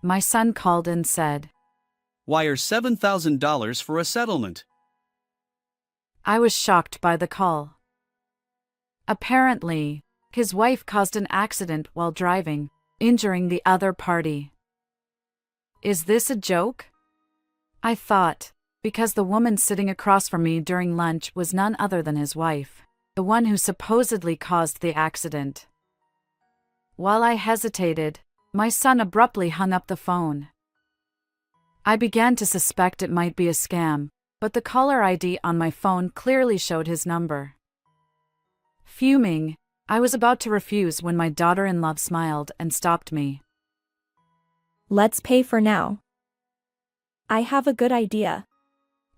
my son called and said, "Wire $7,000 for a settlement." I was shocked by the call. Apparently, his wife caused an accident while driving, injuring the other party. Is this a joke? I thought, because the woman sitting across from me during lunch was none other than his wife, the one who supposedly caused the accident. While I hesitated, my son abruptly hung up the phone. I began to suspect it might be a scam, but the caller ID on my phone clearly showed his number. Fuming, I was about to refuse when my daughter-in-law smiled and stopped me. Let's pay for now. I have a good idea.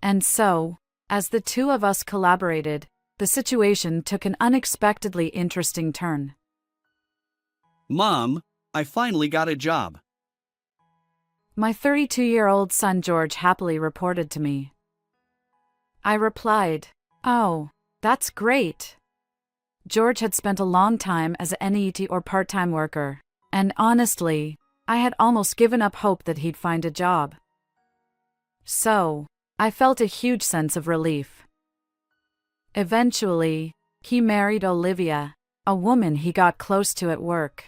And so, as the two of us collaborated, the situation took an unexpectedly interesting turn. "Mom, I finally got a job." My 32-year-old son George happily reported to me. I replied, "Oh, that's great." George had spent a long time as an NEET or part-time worker, and honestly, I had almost given up hope that he'd find a job. So, I felt a huge sense of relief. Eventually, he married Olivia, a woman he got close to at work.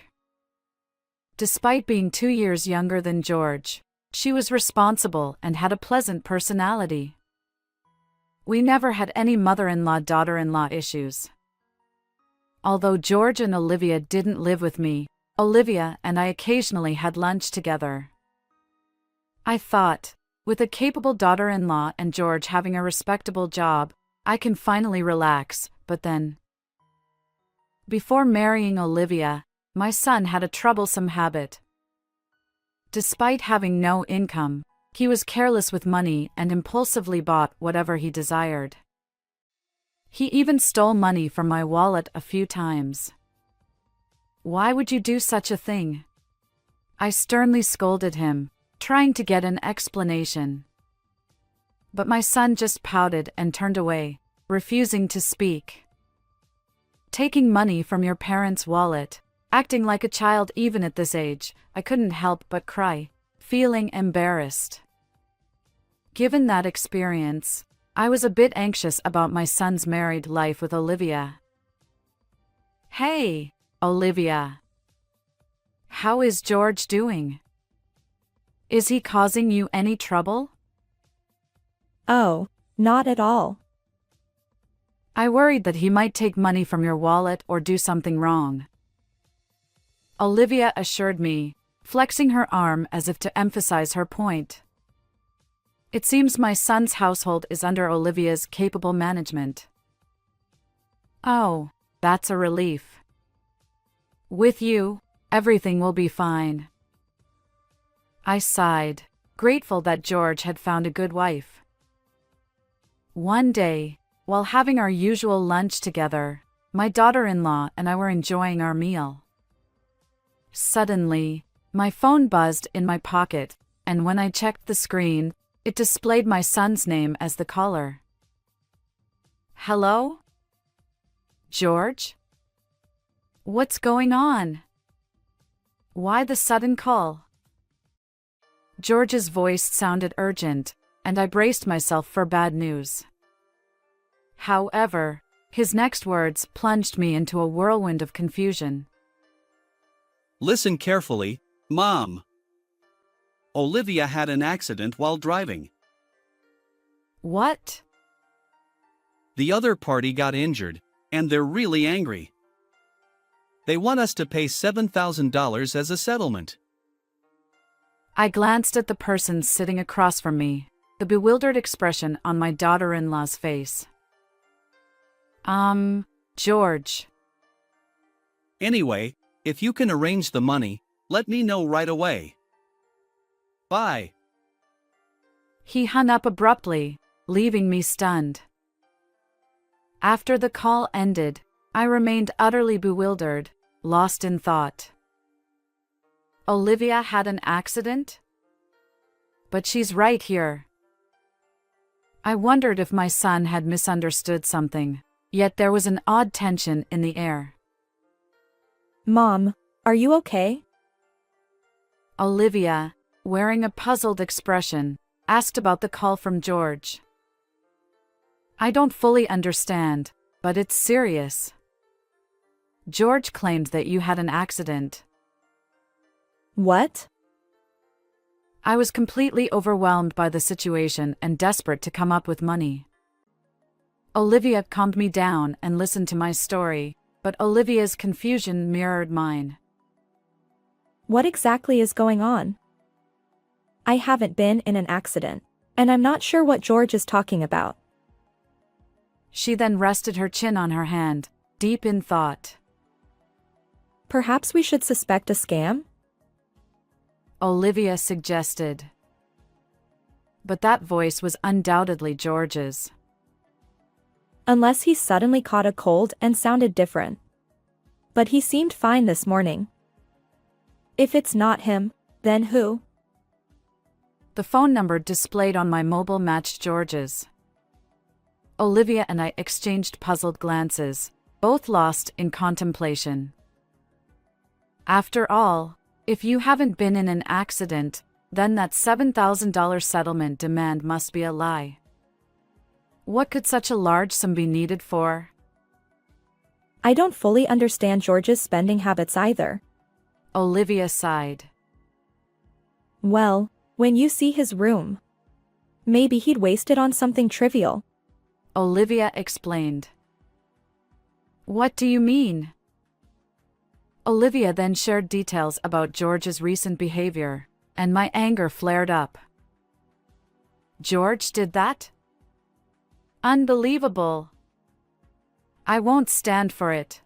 Despite being 2 years younger than George, she was responsible and had a pleasant personality. We never had any mother-in-law-daughter-in-law issues. Although George and Olivia didn't live with me, Olivia and I occasionally had lunch together. I thought, with a capable daughter-in-law and George having a respectable job, I can finally relax, but then. Before marrying Olivia, my son had a troublesome habit. Despite having no income, he was careless with money and impulsively bought whatever he desired. He even stole money from my wallet a few times. Why would you do such a thing? I sternly scolded him, trying to get an explanation. But my son just pouted and turned away, refusing to speak. Taking money from your parents' wallet, acting like a child even at this age, I couldn't help but cry, feeling embarrassed. Given that experience, I was a bit anxious about my son's married life with Olivia. Hey, Olivia. How is George doing? Is he causing you any trouble? Oh, not at all. I worried that he might take money from your wallet or do something wrong. Olivia assured me, flexing her arm as if to emphasize her point. It seems my son's household is under Olivia's capable management. Oh, that's a relief. With you, everything will be fine. I sighed, grateful that George had found a good wife. One day, while having our usual lunch together, my daughter-in-law and I were enjoying our meal. Suddenly, my phone buzzed in my pocket, and when I checked the screen, it displayed my son's name as the caller. Hello? George? What's going on? Why the sudden call? George's voice sounded urgent, and I braced myself for bad news. However, his next words plunged me into a whirlwind of confusion. "Listen carefully, Mom. Olivia had an accident while driving. What? The other party got injured, and they're really angry. They want us to pay $7,000 as a settlement." I glanced at the person sitting across from me, the bewildered expression on my daughter-in-law's face. George. "Anyway, if you can arrange the money, let me know right away. Bye." He hung up abruptly, leaving me stunned. After the call ended, I remained utterly bewildered, lost in thought. Olivia had an accident? But she's right here. I wondered if my son had misunderstood something, yet there was an odd tension in the air. Mom, are you okay? Olivia, wearing a puzzled expression, asked about the call from George. I don't fully understand, but it's serious. George claimed that you had an accident. What? I was completely overwhelmed by the situation and desperate to come up with money. Olivia calmed me down and listened to my story, but Olivia's confusion mirrored mine. What exactly is going on? I haven't been in an accident, and I'm not sure what George is talking about. She then rested her chin on her hand, deep in thought. Perhaps we should suspect a scam? Olivia suggested. But that voice was undoubtedly George's. Unless he suddenly caught a cold and sounded different. But he seemed fine this morning. If it's not him, then who? The phone number displayed on my mobile matched George's. Olivia and I exchanged puzzled glances, both lost in contemplation. After all, if you haven't been in an accident, then that $7,000 settlement demand must be a lie. What could such a large sum be needed for? I don't fully understand George's spending habits either. Olivia sighed. Well, when you see his room, maybe he'd waste it on something trivial. Olivia explained. What do you mean? Olivia then shared details about George's recent behavior, and my anger flared up. George did that? Unbelievable. I won't stand for it.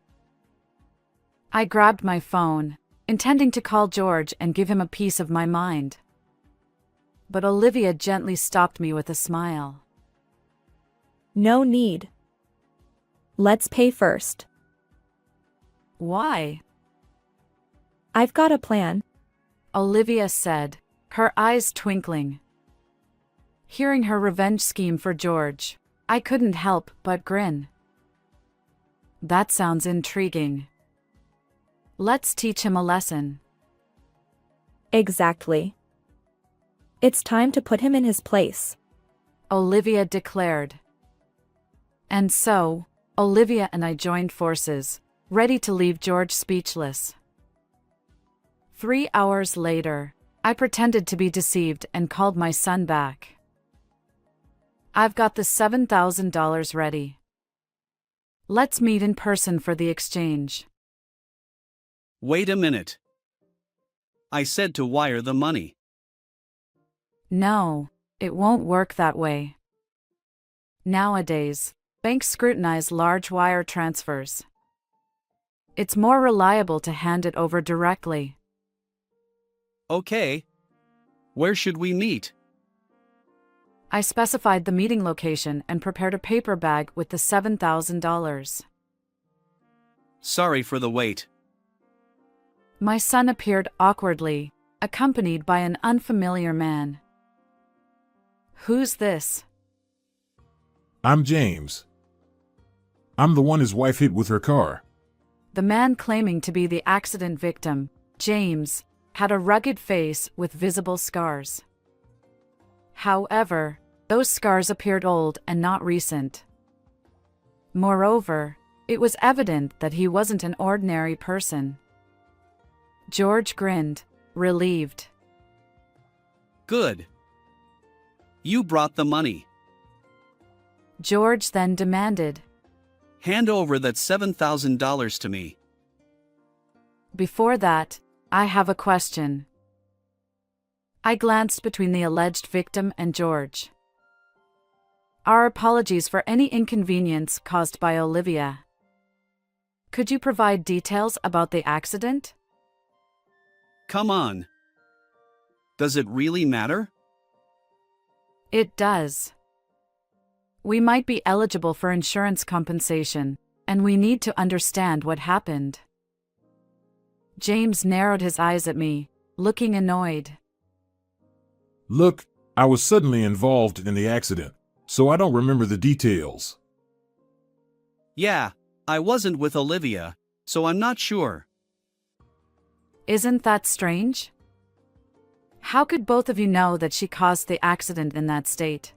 I grabbed my phone, intending to call George and give him a piece of my mind. But Olivia gently stopped me with a smile. No need. Let's pay first. Why? I've got a plan. Olivia said, her eyes twinkling. Hearing her revenge scheme for George, I couldn't help but grin. That sounds intriguing. Let's teach him a lesson. Exactly. It's time to put him in his place, Olivia declared. And so, Olivia and I joined forces, ready to leave George speechless. 3 hours later, I pretended to be deceived and called my son back. I've got the $7,000 ready. Let's meet in person for the exchange. Wait a minute. I said to wire the money. No, it won't work that way. Nowadays, banks scrutinize large wire transfers. It's more reliable to hand it over directly. Okay. Where should we meet? I specified the meeting location and prepared a paper bag with the $7,000. Sorry for the wait. My son appeared awkwardly, accompanied by an unfamiliar man. Who's this? I'm James. I'm the one his wife hit with her car. The man claiming to be the accident victim, James, had a rugged face with visible scars. However, those scars appeared old and not recent. Moreover, it was evident that he wasn't an ordinary person. George grinned, relieved. Good. You brought the money. George then demanded. Hand over that $7,000 to me. Before that, I have a question. I glanced between the alleged victim and George. Our apologies for any inconvenience caused by Olivia. Could you provide details about the accident? Come on. Does it really matter? It does. We might be eligible for insurance compensation, and we need to understand what happened. James narrowed his eyes at me, looking annoyed. Look, I was suddenly involved in the accident, so I don't remember the details. Yeah, I wasn't with Olivia, so I'm not sure. Isn't that strange? How could both of you know that she caused the accident in that state?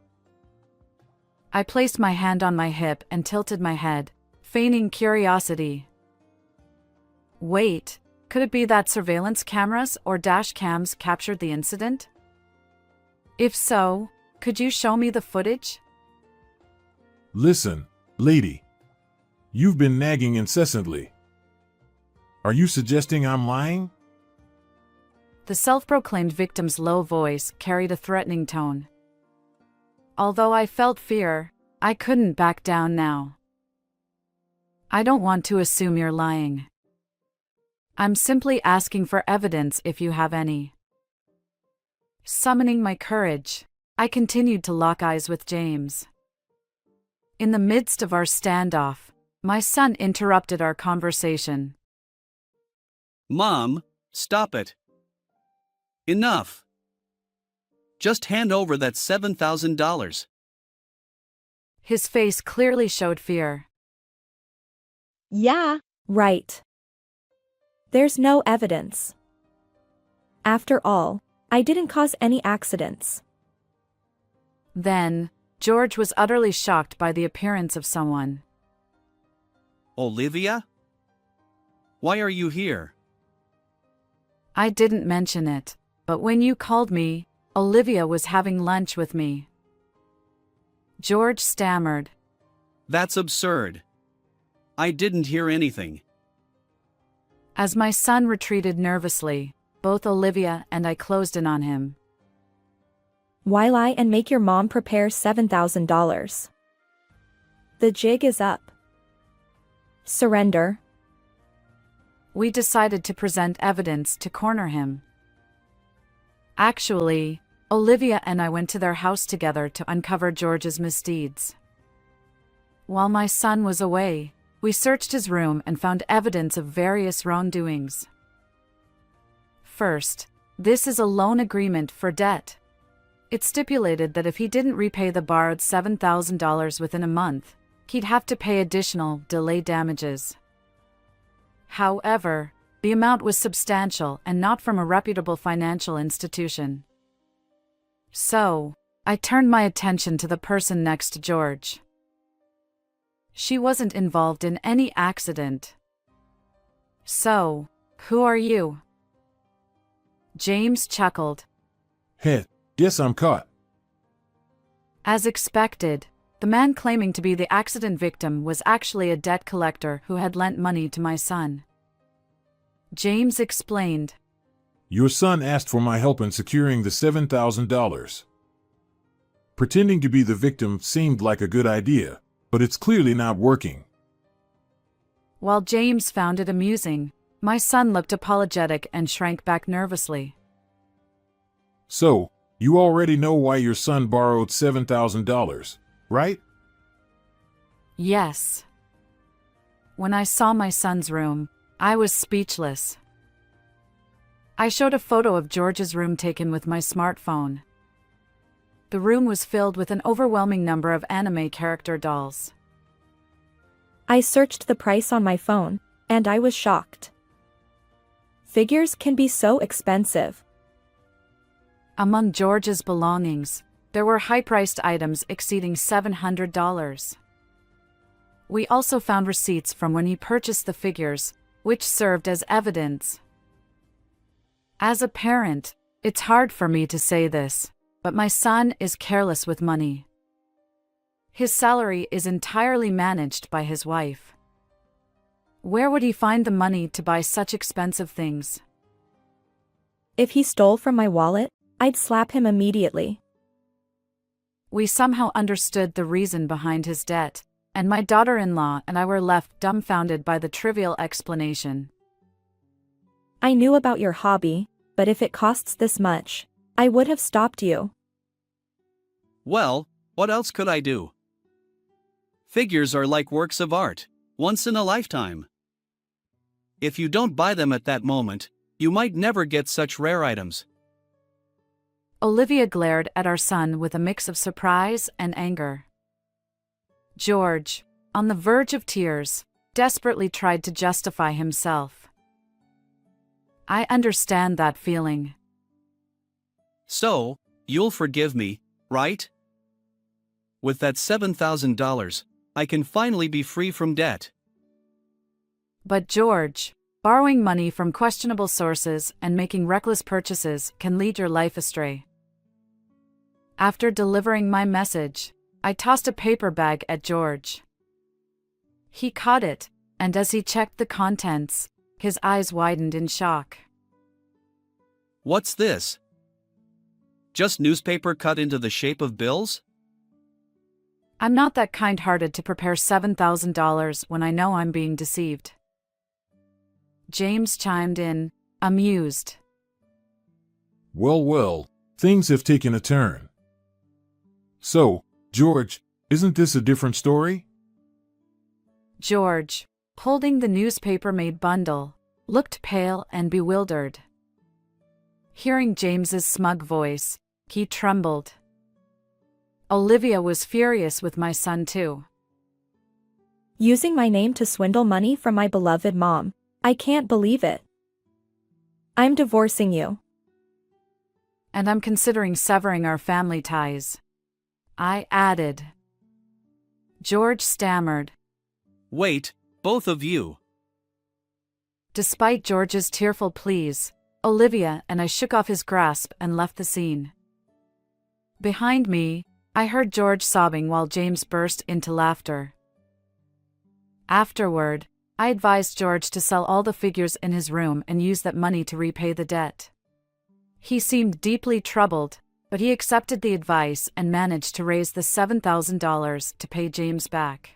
I placed my hand on my hip and tilted my head, feigning curiosity. Wait, could it be that surveillance cameras or dash cams captured the incident? If so, could you show me the footage? Listen, lady. You've been nagging incessantly. Are you suggesting I'm lying? The self-proclaimed victim's low voice carried a threatening tone. Although I felt fear, I couldn't back down now. I don't want to assume you're lying. I'm simply asking for evidence if you have any. Summoning my courage, I continued to lock eyes with James. In the midst of our standoff, my son interrupted our conversation. Mom, stop it. Enough. Just hand over that $7,000. His face clearly showed fear. Yeah, right. There's no evidence. After all, I didn't cause any accidents. Then, George was utterly shocked by the appearance of someone. Olivia? Why are you here? I didn't mention it, but when you called me, Olivia was having lunch with me. George stammered. That's absurd. I didn't hear anything. As my son retreated nervously, both Olivia and I closed in on him. Why lie and make your mom prepare $7,000? The jig is up. Surrender. We decided to present evidence to corner him. Actually, Olivia and I went to their house together to uncover George's misdeeds. While my son was away, we searched his room and found evidence of various wrongdoings. First, this is a loan agreement for debt. It stipulated that if he didn't repay the borrowed $7,000 within a month, he'd have to pay additional delay damages. However, the amount was substantial and not from a reputable financial institution. So, I turned my attention to the person next to George. She wasn't involved in any accident. So, who are you? James chuckled. Heh, guess I'm caught. As expected, the man claiming to be the accident victim was actually a debt collector who had lent money to my son. James explained. Your son asked for my help in securing the $7,000. Pretending to be the victim seemed like a good idea, but it's clearly not working. While James found it amusing, my son looked apologetic and shrank back nervously. So, you already know why your son borrowed $7,000, right? Yes. When I saw my son's room, I was speechless. I showed a photo of George's room taken with my smartphone. The room was filled with an overwhelming number of anime character dolls. I searched the price on my phone, and I was shocked. Figures can be so expensive. Among George's belongings, there were high-priced items exceeding $700. We also found receipts from when he purchased the figures, which served as evidence. As a parent, it's hard for me to say this, but my son is careless with money. His salary is entirely managed by his wife. Where would he find the money to buy such expensive things? If he stole from my wallet, I'd slap him immediately. We somehow understood the reason behind his debt, and my daughter-in-law and I were left dumbfounded by the trivial explanation. I knew about your hobby, but if it costs this much, I would have stopped you. Well, what else could I do? Figures are like works of art, once in a lifetime. If you don't buy them at that moment, you might never get such rare items. Olivia glared at our son with a mix of surprise and anger. George, on the verge of tears, desperately tried to justify himself. I understand that feeling. So, you'll forgive me, right? With that $7,000, I can finally be free from debt. But George, borrowing money from questionable sources and making reckless purchases can lead your life astray. After delivering my message, I tossed a paper bag at George. He caught it, and as he checked the contents, his eyes widened in shock. What's this? Just newspaper cut into the shape of bills? I'm not that kind-hearted to prepare $7,000 when I know I'm being deceived. James chimed in, amused. Well, well, things have taken a turn. So, George, isn't this a different story? George, holding the newspaper-made bundle, looked pale and bewildered. Hearing James's smug voice, he trembled. Olivia was furious with my son too. Using my name to swindle money from my beloved mom. I can't believe it. I'm divorcing you. And I'm considering severing our family ties, I added. George stammered. Wait, both of you. Despite George's tearful pleas, Olivia and I shook off his grasp and left the scene. Behind me, I heard George sobbing while James burst into laughter. Afterward, I advised George to sell all the figures in his room and use that money to repay the debt. He seemed deeply troubled, but he accepted the advice and managed to raise the $7,000 to pay James back.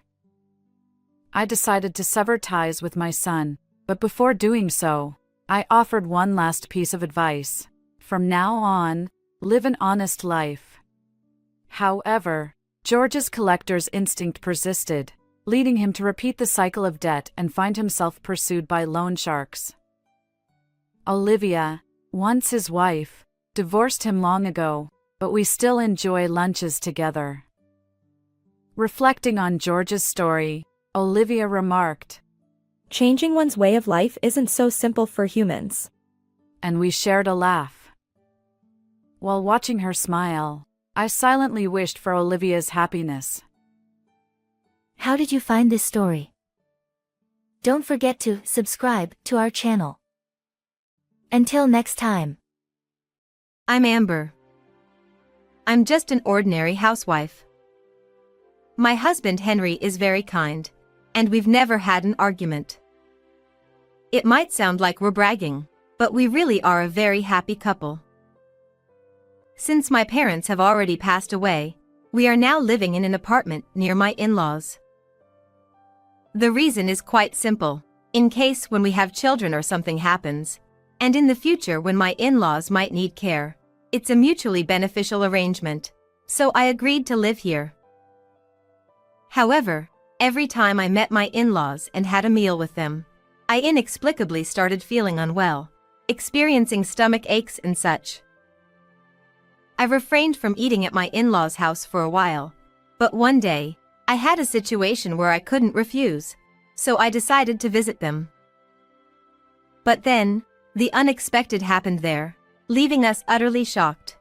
I decided to sever ties with my son, but before doing so, I offered one last piece of advice. From now on, live an honest life. However, George's collector's instinct persisted, leading him to repeat the cycle of debt and find himself pursued by loan sharks. Olivia, once his wife, divorced him long ago, but we still enjoy lunches together. Reflecting on George's story, Olivia remarked, Changing one's way of life isn't so simple for humans. And we shared a laugh. While watching her smile, I silently wished for Olivia's happiness. How did you find this story? Don't forget to subscribe to our channel. Until next time. I'm Amber. I'm just an ordinary housewife. My husband Henry is very kind, and we've never had an argument. It might sound like we're bragging, but we really are a very happy couple. Since my parents have already passed away, we are now living in an apartment near my in-laws. The reason is quite simple, in case when we have children or something happens, and in the future when my in-laws might need care, it's a mutually beneficial arrangement, so I agreed to live here. However, every time I met my in-laws and had a meal with them, I inexplicably started feeling unwell, experiencing stomach aches and such. I refrained from eating at my in-laws' house for a while, but one day, I had a situation where I couldn't refuse, so I decided to visit them. But then, the unexpected happened there, leaving us utterly shocked.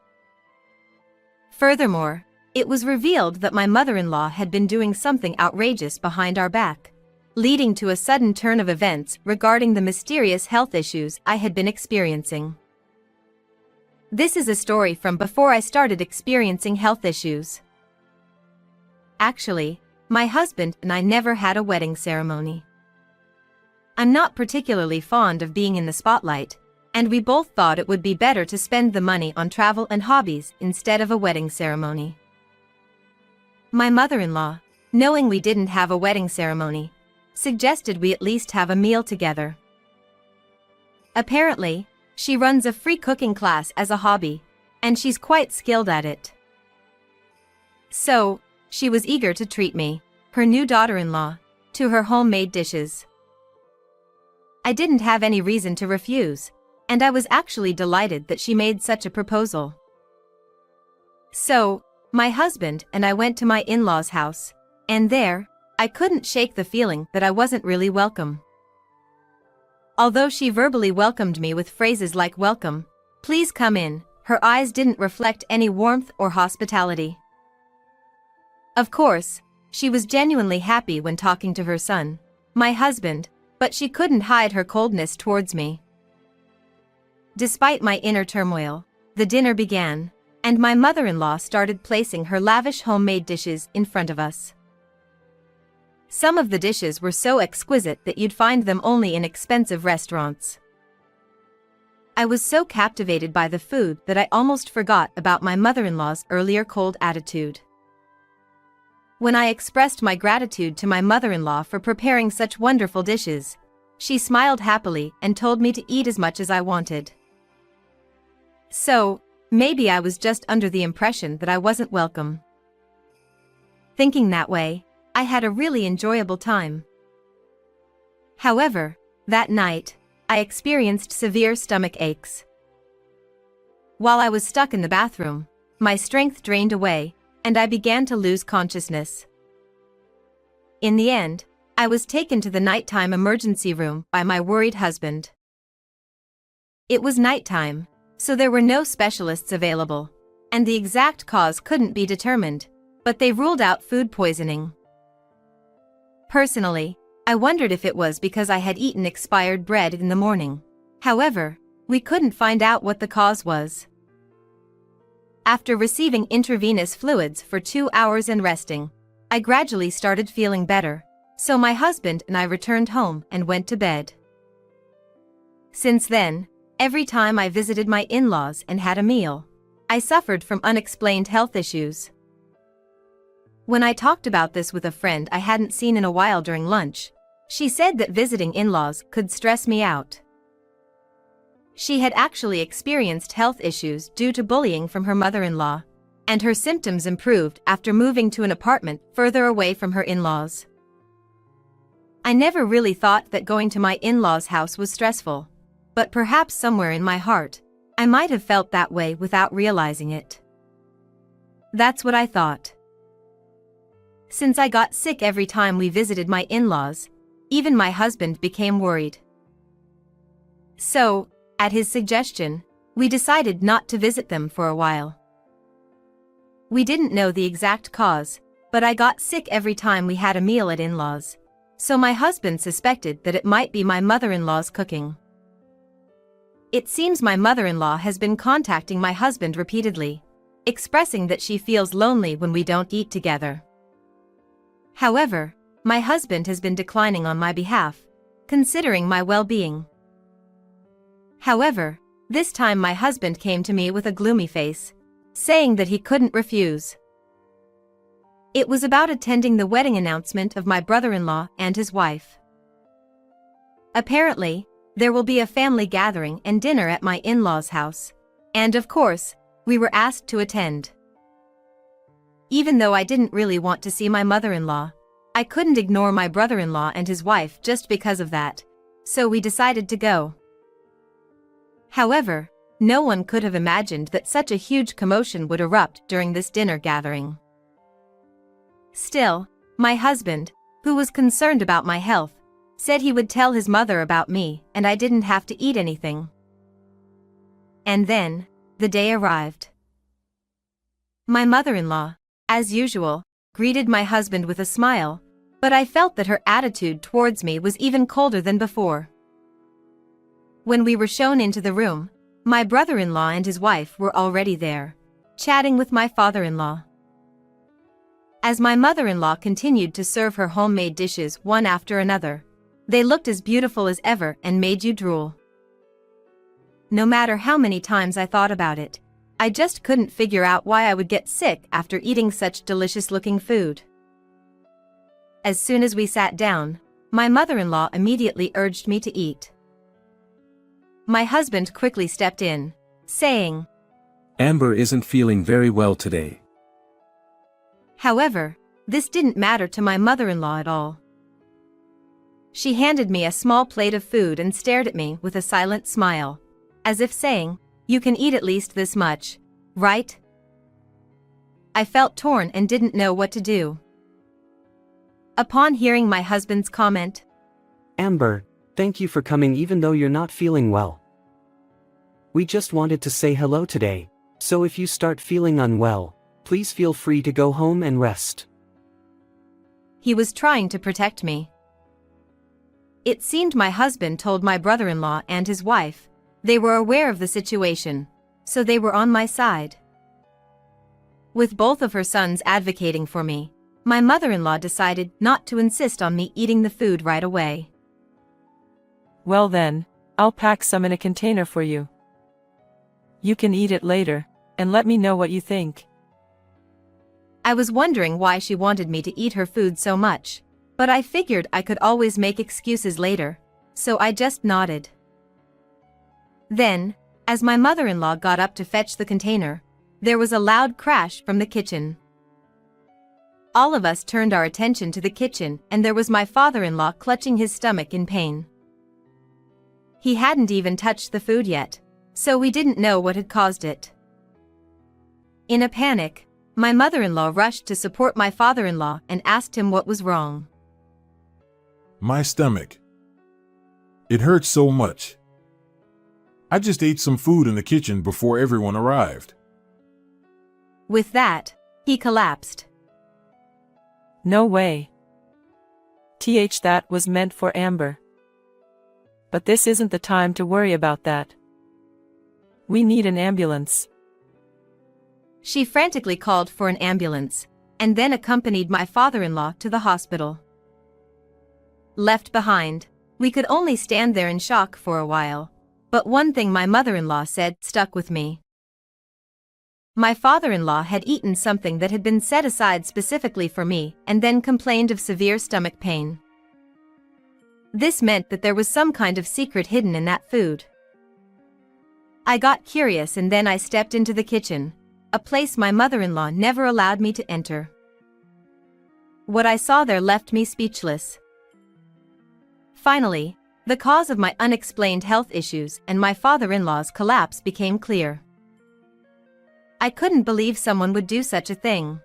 Furthermore, it was revealed that my mother-in-law had been doing something outrageous behind our back, leading to a sudden turn of events regarding the mysterious health issues I had been experiencing. This is a story from before I started experiencing health issues. Actually, my husband and I never had a wedding ceremony. I'm not particularly fond of being in the spotlight, and we both thought it would be better to spend the money on travel and hobbies instead of a wedding ceremony. My mother-in-law, knowing we didn't have a wedding ceremony, suggested we at least have a meal together. Apparently, she runs a free cooking class as a hobby, and she's quite skilled at it. So, she was eager to treat me, her new daughter-in-law, to her homemade dishes. I didn't have any reason to refuse, and I was actually delighted that she made such a proposal. So, my husband and I went to my in-laws' house, and there, I couldn't shake the feeling that I wasn't really welcome. Although she verbally welcomed me with phrases like "welcome," "please come in," her eyes didn't reflect any warmth or hospitality. Of course, she was genuinely happy when talking to her son, my husband, but she couldn't hide her coldness towards me. Despite my inner turmoil, the dinner began, and my mother-in-law started placing her lavish homemade dishes in front of us. Some of the dishes were so exquisite that you'd find them only in expensive restaurants. I was so captivated by the food that I almost forgot about my mother-in-law's earlier cold attitude. When I expressed my gratitude to my mother-in-law for preparing such wonderful dishes, she smiled happily and told me to eat as much as I wanted. So, maybe I was just under the impression that I wasn't welcome. Thinking that way, I had a really enjoyable time. However, that night, I experienced severe stomach aches. While I was stuck in the bathroom, my strength drained away, and I began to lose consciousness. In the end, I was taken to the nighttime emergency room by my worried husband. It was nighttime, so there were no specialists available, and the exact cause couldn't be determined, but they ruled out food poisoning. Personally, I wondered if it was because I had eaten expired bread in the morning. However, we couldn't find out what the cause was. After receiving intravenous fluids for 2 hours and resting, I gradually started feeling better, so my husband and I returned home and went to bed. Since then, every time I visited my in-laws and had a meal, I suffered from unexplained health issues. When I talked about this with a friend I hadn't seen in a while during lunch, she said that visiting in-laws could stress me out. She had actually experienced health issues due to bullying from her mother-in-law, and her symptoms improved after moving to an apartment further away from her in-laws. I never really thought that going to my in-laws' house was stressful, but perhaps somewhere in my heart, I might have felt that way without realizing it. That's what I thought. Since I got sick every time we visited my in-laws, even my husband became worried. So, at his suggestion, we decided not to visit them for a while. We didn't know the exact cause, but I got sick every time we had a meal at in-laws, so my husband suspected that it might be my mother-in-law's cooking. It seems my mother-in-law has been contacting my husband repeatedly, expressing that she feels lonely when we don't eat together. However, my husband has been declining on my behalf, considering my well-being. However, this time my husband came to me with a gloomy face, saying that he couldn't refuse. It was about attending the wedding announcement of my brother-in-law and his wife. Apparently, there will be a family gathering and dinner at my in-laws' house, and of course, we were asked to attend. Even though I didn't really want to see my mother-in-law, I couldn't ignore my brother-in-law and his wife just because of that, so we decided to go. However, no one could have imagined that such a huge commotion would erupt during this dinner gathering. Still, my husband, who was concerned about my health, said he would tell his mother about me and I didn't have to eat anything. And then, the day arrived. My mother-in-law, as usual, greeted my husband with a smile, but I felt that her attitude towards me was even colder than before. When we were shown into the room, my brother-in-law and his wife were already there, chatting with my father-in-law. As my mother-in-law continued to serve her homemade dishes one after another, they looked as beautiful as ever and made you drool. No matter how many times I thought about it, I just couldn't figure out why I would get sick after eating such delicious-looking food. As soon as we sat down, my mother-in-law immediately urged me to eat. My husband quickly stepped in, saying, "Amber isn't feeling very well today." However, this didn't matter to my mother-in-law at all. She handed me a small plate of food and stared at me with a silent smile, as if saying, "You can eat at least this much, right?" I felt torn and didn't know what to do. Upon hearing my husband's comment, "Amber, thank you for coming even though you're not feeling well. We just wanted to say hello today, So if you start feeling unwell, please feel free to go home and rest. He was trying to protect me. It seemed my husband told my brother-in-law and his wife. They were aware of the situation, so they were on my side. With both of her sons advocating for me, my mother-in-law decided not to insist on me eating the food right away. Well then, I'll pack some in a container for you. You can eat it later, and let me know what you think. I was wondering why she wanted me to eat her food so much, but I figured I could always make excuses later, so I just nodded. Then, as my mother-in-law got up to fetch the container, there was a loud crash from the kitchen. All of us turned our attention to the kitchen, and there was my father-in-law clutching his stomach in pain. He hadn't even touched the food yet, so we didn't know what had caused it. In a panic, my mother-in-law rushed to support my father-in-law and asked him what was wrong. My stomach. It hurts so much. I just ate some food in the kitchen before everyone arrived. With that, he collapsed. No way. That was meant for Amber. But this isn't the time to worry about that. We need an ambulance. She frantically called for an ambulance, and then accompanied my father-in-law to the hospital. Left behind, we could only stand there in shock for a while, but one thing my mother-in-law said stuck with me. My father-in-law had eaten something that had been set aside specifically for me and then complained of severe stomach pain. This meant that there was some kind of secret hidden in that food. I got curious and then I stepped into the kitchen, a place my mother-in-law never allowed me to enter. What I saw there left me speechless. Finally, the cause of my unexplained health issues and my father-in-law's collapse became clear. I couldn't believe someone would do such a thing.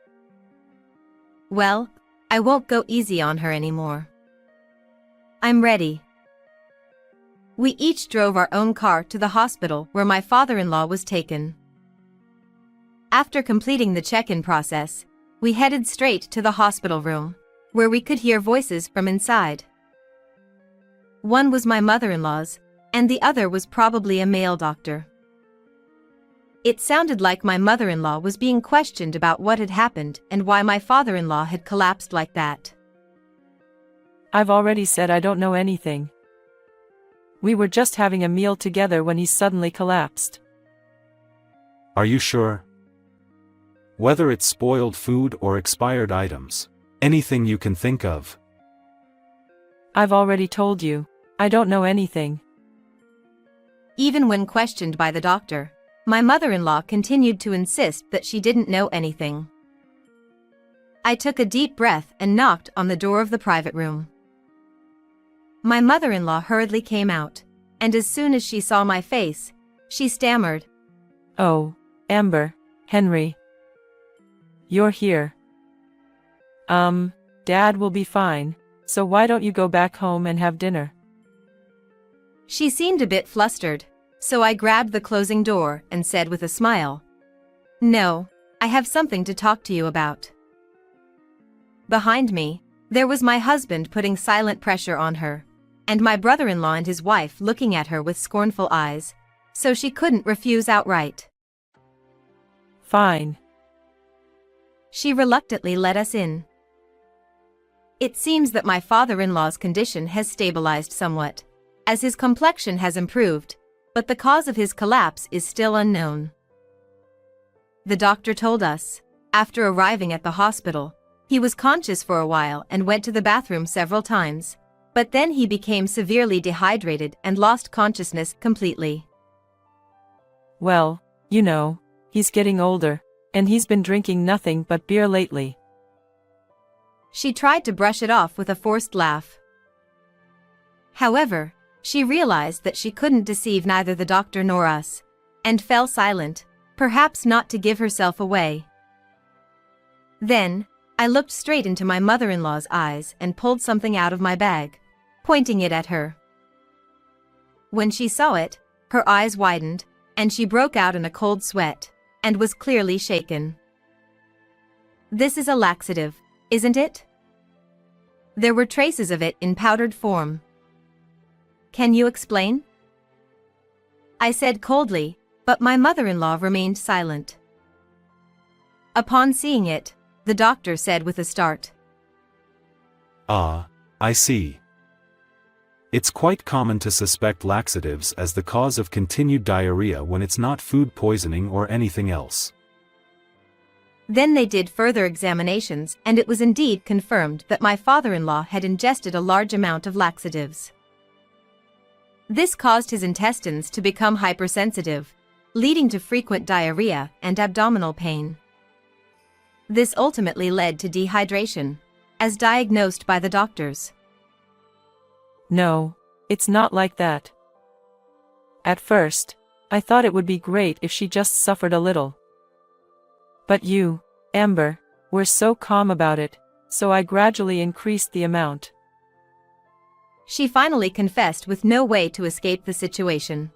Well, I won't go easy on her anymore. I'm ready. We each drove our own car to the hospital where my father-in-law was taken. After completing the check-in process, we headed straight to the hospital room, where we could hear voices from inside. One was my mother-in-law's, and the other was probably a male doctor. It sounded like my mother-in-law was being questioned about what had happened and why my father-in-law had collapsed like that. I've already said I don't know anything. We were just having a meal together when he suddenly collapsed. Are you sure? Whether it's spoiled food or expired items, anything you can think of. I've already told you, I don't know anything. Even when questioned by the doctor, my mother-in-law continued to insist that she didn't know anything. I took a deep breath and knocked on the door of the private room. My mother-in-law hurriedly came out, and as soon as she saw my face, she stammered, Oh, Amber, Henry. You're here. Dad will be fine, so why don't you go back home and have dinner? She seemed a bit flustered, so I grabbed the closing door and said with a smile, No, I have something to talk to you about. Behind me, there was my husband putting silent pressure on her, and my brother-in-law and his wife looking at her with scornful eyes, so she couldn't refuse outright. Fine. She reluctantly let us in. It seems that my father-in-law's condition has stabilized somewhat, as his complexion has improved, but the cause of his collapse is still unknown. The doctor told us, after arriving at the hospital, he was conscious for a while and went to the bathroom several times, but then he became severely dehydrated and lost consciousness completely. Well, you know, he's getting older, and he's been drinking nothing but beer lately. She tried to brush it off with a forced laugh. However, she realized that she couldn't deceive neither the doctor nor us, and fell silent, perhaps not to give herself away. Then, I looked straight into my mother-in-law's eyes and pulled something out of my bag, pointing it at her. When she saw it, her eyes widened, and she broke out in a cold sweat, and was clearly shaken. "This is a laxative, isn't it?" There were traces of it in powdered form. "Can you explain?" I said coldly, but my mother-in-law remained silent. Upon seeing it, the doctor said with a start, "Ah, I see. It's quite common to suspect laxatives as the cause of continued diarrhea when it's not food poisoning or anything else." Then they did further examinations, and it was indeed confirmed that my father-in-law had ingested a large amount of laxatives. This caused his intestines to become hypersensitive, leading to frequent diarrhea and abdominal pain. This ultimately led to dehydration, as diagnosed by the doctors. No, it's not like that. At first, I thought it would be great if she just suffered a little. But you, Amber, were so calm about it, so I gradually increased the amount. She finally confessed with no way to escape the situation.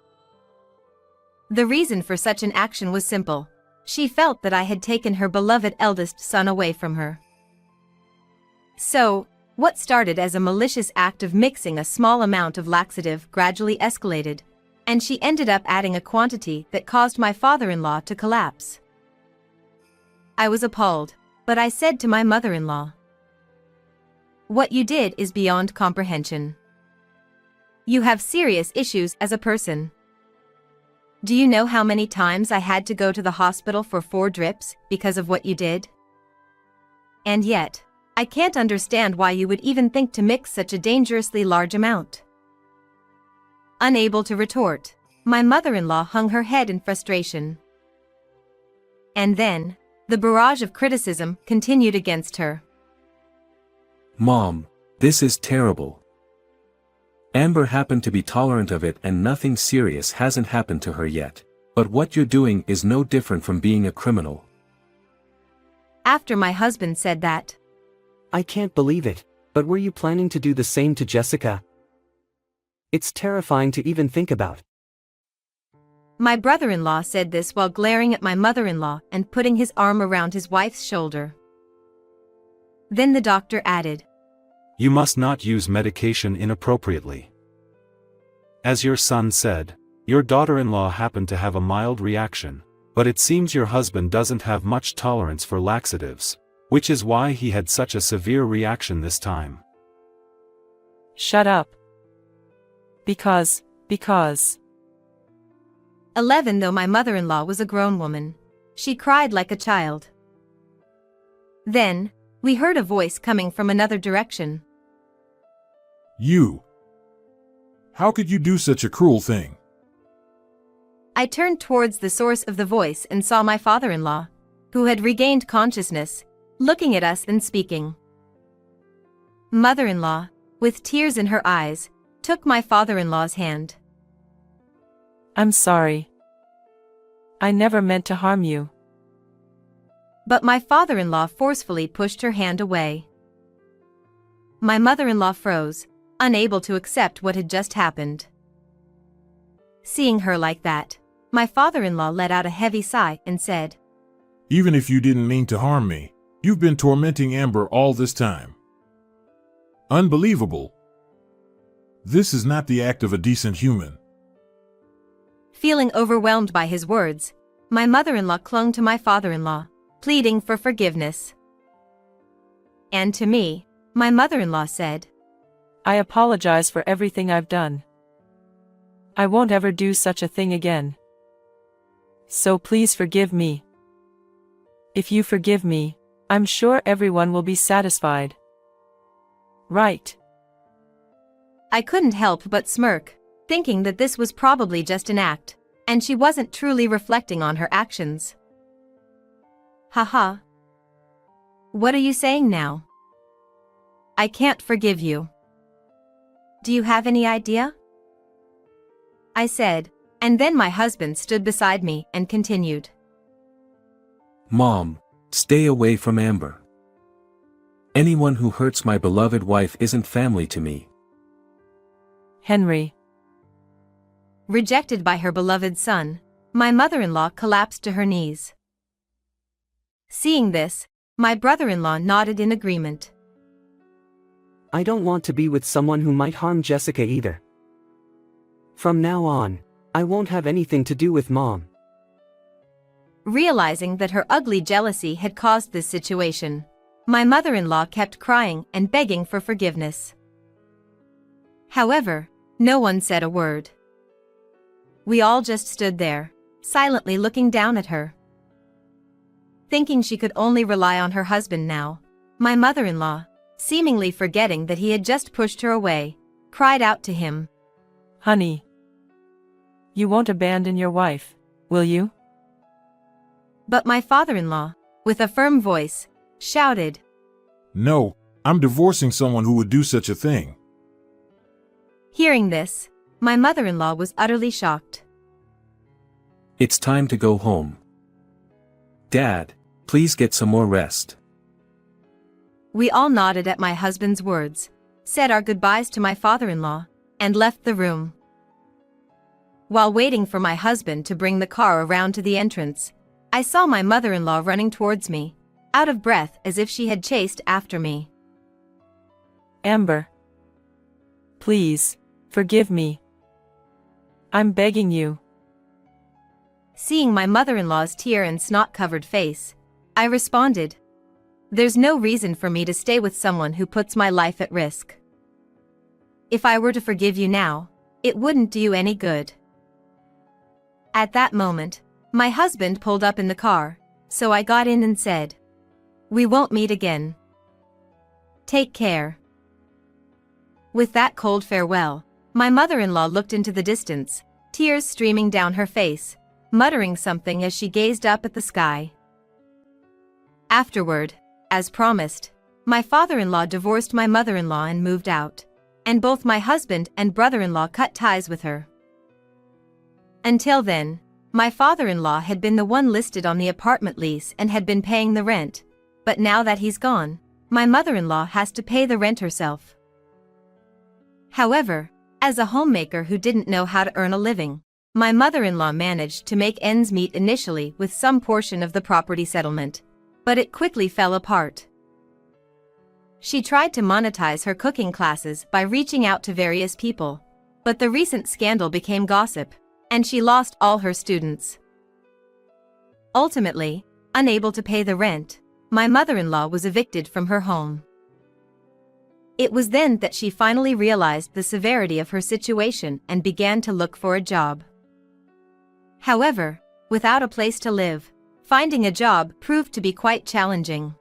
The reason for such an action was simple. She felt that I had taken her beloved eldest son away from her. So, what started as a malicious act of mixing a small amount of laxative gradually escalated, and she ended up adding a quantity that caused my father-in-law to collapse. I was appalled, but I said to my mother-in-law, "What you did is beyond comprehension. You have serious issues as a person. Do you know how many times I had to go to the hospital for 4 drips because of what you did? And yet, I can't understand why you would even think to mix such a dangerously large amount." Unable to retort, my mother-in-law hung her head in frustration. And then, the barrage of criticism continued against her. "Mom, this is terrible. Amber happened to be tolerant of it and nothing serious hasn't happened to her yet. But what you're doing is no different from being a criminal." After my husband said that, I can't believe it, but were you planning to do the same to Jessica? It's terrifying to even think about. my brother-in-law said this while glaring at my mother-in-law and putting his arm around his wife's shoulder. Then the doctor added, "You must not use medication inappropriately. As your son said, your daughter-in-law happened to have a mild reaction, but it seems your husband doesn't have much tolerance for laxatives, which is why he had such a severe reaction this time." Shut up. Because. 11. Though my mother-in-law was a grown woman, she cried like a child. Then, we heard a voice coming from another direction. "You! How could you do such a cruel thing?" I turned towards the source of the voice and saw my father-in-law, who had regained consciousness, looking at us and speaking. Mother-in-law, with tears in her eyes, took my father-in-law's hand. I'm sorry. I never meant to harm you. But my father-in-law forcefully pushed her hand away. My mother-in-law froze, unable to accept what had just happened. Seeing her like that, my father-in-law let out a heavy sigh and said, "Even if you didn't mean to harm me, you've been tormenting Amber all this time. Unbelievable. This is not the act of a decent human." Feeling overwhelmed by his words, my mother-in-law clung to my father-in-law, pleading for forgiveness. And to me, my mother-in-law said, I apologize for everything I've done. I won't ever do such a thing again. So please forgive me. If you forgive me, I'm sure everyone will be satisfied. Right. I couldn't help but smirk, thinking that this was probably just an act, and she wasn't truly reflecting on her actions. Haha. What are you saying now? I can't forgive you. Do you have any idea? I said, and then my husband stood beside me and continued. "Mom, stay away from Amber. Anyone who hurts my beloved wife isn't family to me." Henry. Rejected by her beloved son, my mother-in-law collapsed to her knees. Seeing this, my brother-in-law nodded in agreement. I don't want to be with someone who might harm Jessica either. From now on, I won't have anything to do with Mom. Realizing that her ugly jealousy had caused this situation, my mother-in-law kept crying and begging for forgiveness. However, no one said a word. We all just stood there, silently looking down at her. Thinking she could only rely on her husband now, my mother-in-law, seemingly forgetting that he had just pushed her away, cried out to him, Honey, you won't abandon your wife, will you? But my father-in-law, with a firm voice, shouted, No, I'm divorcing someone who would do such a thing. Hearing this, my mother-in-law was utterly shocked. It's time to go home. Dad, please get some more rest. We all nodded at my husband's words, said our goodbyes to my father-in-law, and left the room. While waiting for my husband to bring the car around to the entrance, I saw my mother-in-law running towards me, out of breath as if she had chased after me. Amber. Please, forgive me. I'm begging you. Seeing my mother-in-law's tear and snot-covered face, I responded, There's no reason for me to stay with someone who puts my life at risk. If I were to forgive you now, it wouldn't do you any good. At that moment, my husband pulled up in the car, so I got in and said, We won't meet again. Take care. With that cold farewell, my mother-in-law looked into the distance, tears streaming down her face, muttering something as she gazed up at the sky. Afterward, as promised, my father-in-law divorced my mother-in-law and moved out, and both my husband and brother-in-law cut ties with her. Until then, my father-in-law had been the one listed on the apartment lease and had been paying the rent, but now that he's gone, my mother-in-law has to pay the rent herself. However, as a homemaker who didn't know how to earn a living, my mother-in-law managed to make ends meet initially with some portion of the property settlement, but it quickly fell apart. She tried to monetize her cooking classes by reaching out to various people, but the recent scandal became gossip, and she lost all her students. Ultimately, unable to pay the rent, my mother-in-law was evicted from her home. It was then that she finally realized the severity of her situation and began to look for a job. However, without a place to live, finding a job proved to be quite challenging.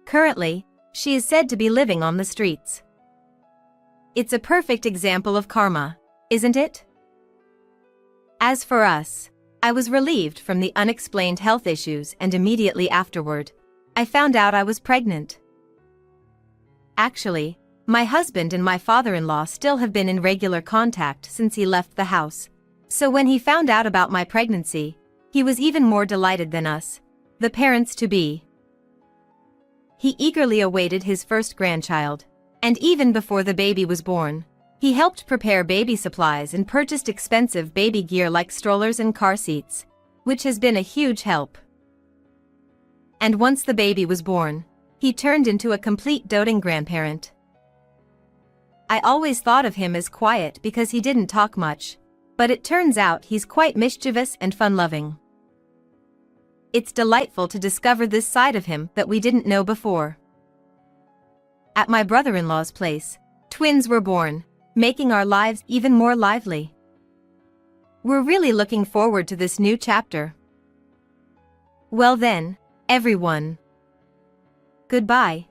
Currently, she is said to be living on the streets. It's a perfect example of karma, isn't it? As for us, I was relieved from the unexplained health issues, and immediately afterward, I found out I was pregnant. Actually, my husband and my father-in-law still have been in regular contact since he left the house, so when he found out about my pregnancy, he was even more delighted than us, the parents-to-be. He eagerly awaited his first grandchild, and even before the baby was born, he helped prepare baby supplies and purchased expensive baby gear like strollers and car seats, which has been a huge help. And once the baby was born, he turned into a complete doting grandparent. I always thought of him as quiet because he didn't talk much, but it turns out he's quite mischievous and fun-loving. It's delightful to discover this side of him that we didn't know before. At my brother-in-law's place, twins were born, making our lives even more lively. We're really looking forward to this new chapter. Well then, everyone. Goodbye.